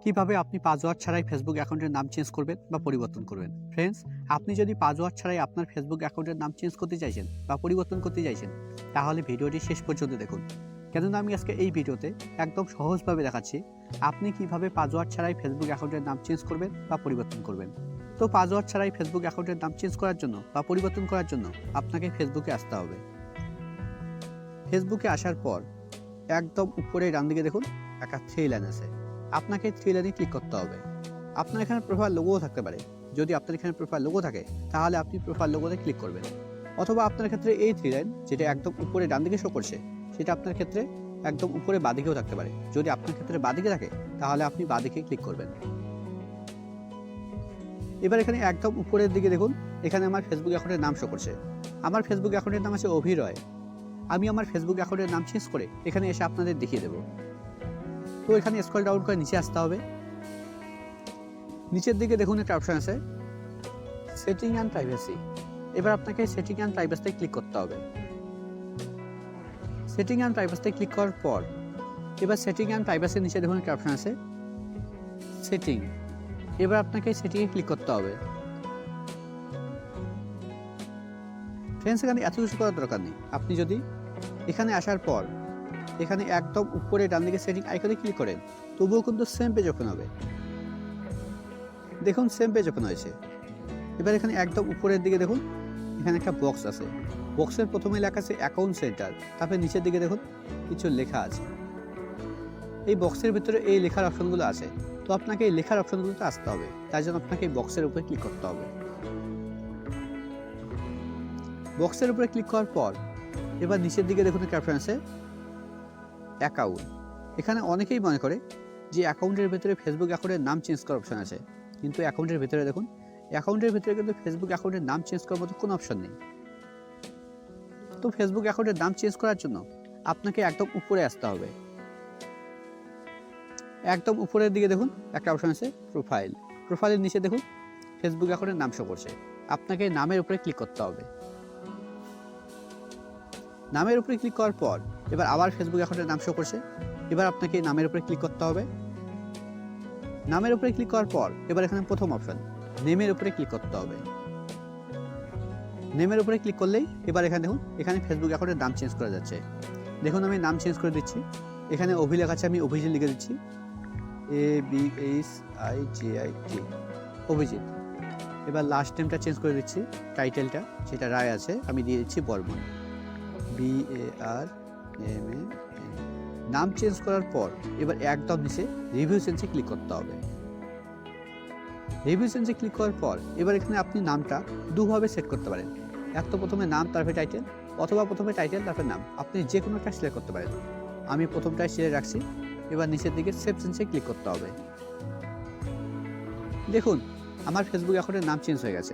কিভাবে আপনি পাসওয়ার্ড ছাড়াই ফেসবুক অ্যাকাউন্টের নাম চেঞ্জ করবেন বা পরিবর্তন করবেন। ফ্রেন্ডস, আপনি যদি পাসওয়ার্ড ছাড়াই আপনার ফেসবুক অ্যাকাউন্টের নাম চেঞ্জ করতে চাইছেন বা পরিবর্তন করতে চাইছেন, তাহলে ভিডিওটি শেষ পর্যন্ত দেখুন। কেননা আমি আজকে এই ভিডিওতে একদম সহজভাবে দেখাচ্ছি আপনি কিভাবে পাসওয়ার্ড ছাড়াই ফেসবুক অ্যাকাউন্টের নাম চেঞ্জ করবেন বা পরিবর্তন করবেন। তো পাসওয়ার্ড ছাড়াই ফেসবুক অ্যাকাউন্টের নাম চেঞ্জ করার জন্য বা পরিবর্তন করার জন্য আপনাকে ফেসবুকে আসতে হবে। ফেসবুকে আসার পর একদম উপরে ডান দিকে দেখুন একটা থ্রি লাইন আছে, আপনাকে থ্রি লাইনে ক্লিক করতে হবে। আপনার এখানে প্রোফাইল লোগোও থাকতে পারে। যদি আপনার এখানে প্রোফাইল লোগো থাকে তাহলে আপনি প্রোফাইল লোগোতে ক্লিক করবেন, অথবা আপনার ক্ষেত্রে এই থ্রি লাইন যেটা একদম উপরে ডান দিকে শো করছে সেটা আপনার ক্ষেত্রে একদম উপরে বাঁদিকেও থাকতে পারে। যদি আপনার ক্ষেত্রে বাঁদিকে থাকে তাহলে আপনি বাঁদিকে ক্লিক করবেন। এবার এখানে একদম উপরের দিকে দেখুন, এখানে আমার ফেসবুক অ্যাকাউন্টের নাম শো করছে। আমার ফেসবুক অ্যাকাউন্টের নাম আছে অভিরয়। আমি আমার ফেসবুক অ্যাকাউন্টের নাম চেঞ্জ করে এখানে এসে আপনাদের দেখিয়ে দেবো। তো এখানে স্ক্রল ডাউন করে নিচে আসতে হবে। নিচের দিকে দেখুন একটা অপশন আছে সেটিং অ্যান্ড প্রাইভেসি। এবার আপনাকে সেটিং অ্যান্ড প্রাইভেসিতে ক্লিক করতে হবে। সেটিং অ্যান্ড প্রাইভেসিতে ক্লিক করার পর এবার সেটিং অ্যান্ড প্রাইভেসির নিচে দেখুন একটা অপশন আছে সেটিং। এবার আপনাকে সেটিংয়ে ক্লিক করতে হবে। ফ্রেন্ডস, এখানে এত কিছু করার দরকার নেই। আপনি যদি এখানে আসার পর এখানে একদম উপরে ডান দিকে সেটিং আইকনে ক্লিক করেন তবুও কিন্তু সেম পেজ ওপেন হবে। দেখুন সেম পেজ ওপেন হয়েছে। এবার এখানে একদম উপরের দিকে দেখুন এখানে একটা বক্স আছে। বক্সের প্রথমে লেখা আছে অ্যাকাউন্ট সেন্টার, তারপরে নিচের দিকে দেখুন কিছু লেখা আছে। এই বক্সের ভিতরে এই লেখার অপশনগুলো আছে। তো আপনাকে এই লেখার অপশনগুলোতে আসতে হবে, তাই জন্য আপনাকে এই বক্সের উপরে ক্লিক করতে হবে। বক্সের উপরে ক্লিক করার পর এবার নিচের দিকে দেখুন একটা অপশন আছে অ্যাকাউন্ট। এখানে অনেকেই মনে করে যে অ্যাকাউন্টের ভিতরে ফেসবুক অ্যাকাউন্টের নাম চেঞ্জ করার অপশন আছে, কিন্তু অ্যাকাউন্টের ভিতরে দেখুন অ্যাকাউন্টের ভিতরে কিন্তু ফেসবুক অ্যাকাউন্টের নাম চেঞ্জ করার মতো কোনো অপশন নেই। তো ফেসবুক অ্যাকাউন্টের নাম চেঞ্জ করার জন্য আপনাকে একদম উপরে আসতে হবে। একদম উপরের দিকে দেখুন একটা অপশন আছে প্রোফাইল। প্রোফাইলের নিচে দেখুন ফেসবুক অ্যাকাউন্টের নাম শো করছে। আপনাকে নামের উপরে ক্লিক করতে হবে। নামের উপরে ক্লিক করার পর এবার আবার ফেসবুক অ্যাকাউন্টের নাম শো করছে। এবার আপনাকে নামের উপরে ক্লিক করতে হবে। নামের উপরে ক্লিক করার পর এবার এখানে প্রথম অপশন নেমের উপরে ক্লিক করতে হবে। নেমের উপরে ক্লিক করলেই এবার এখানে দেখুন এখানে ফেসবুক অ্যাকাউন্টের নাম চেঞ্জ করা যাচ্ছে। দেখুন আমি নাম চেঞ্জ করে দিচ্ছি। এখানে অভি লেখা আছে, আমি অভিজিৎ লিখে দিচ্ছি ABHIJIT অভিজিৎ। এবার লাস্ট নেমটা চেঞ্জ করে দিচ্ছি, টাইটেলটা যেটা রায় আছে আমি দিয়ে দিচ্ছি বর্মন BARMAN। নাম চেঞ্জ করার পর এবার একদম নিচে রিভিউ চেঞ্জে ক্লিক করতে হবে। রিভিউ চেঞ্জে ক্লিক করার পর এবার এখানে আপনি নামটা দুভাবে সেট করতে পারেন। এক তো প্রথমে নাম তারপরে টাইটেল, অথবা প্রথমে টাইটেল তারপরে নাম, আপনি যে কোনো একটা সিলেক্ট করতে পারেন। আমি প্রথমটাই সিলেক্ট রাখছি। এবার নিচের দিকে সেভ চেঞ্জে ক্লিক করতে হবে। দেখুন আমার ফেসবুক অ্যাকাউন্টের নাম চেঞ্জ হয়ে গেছে।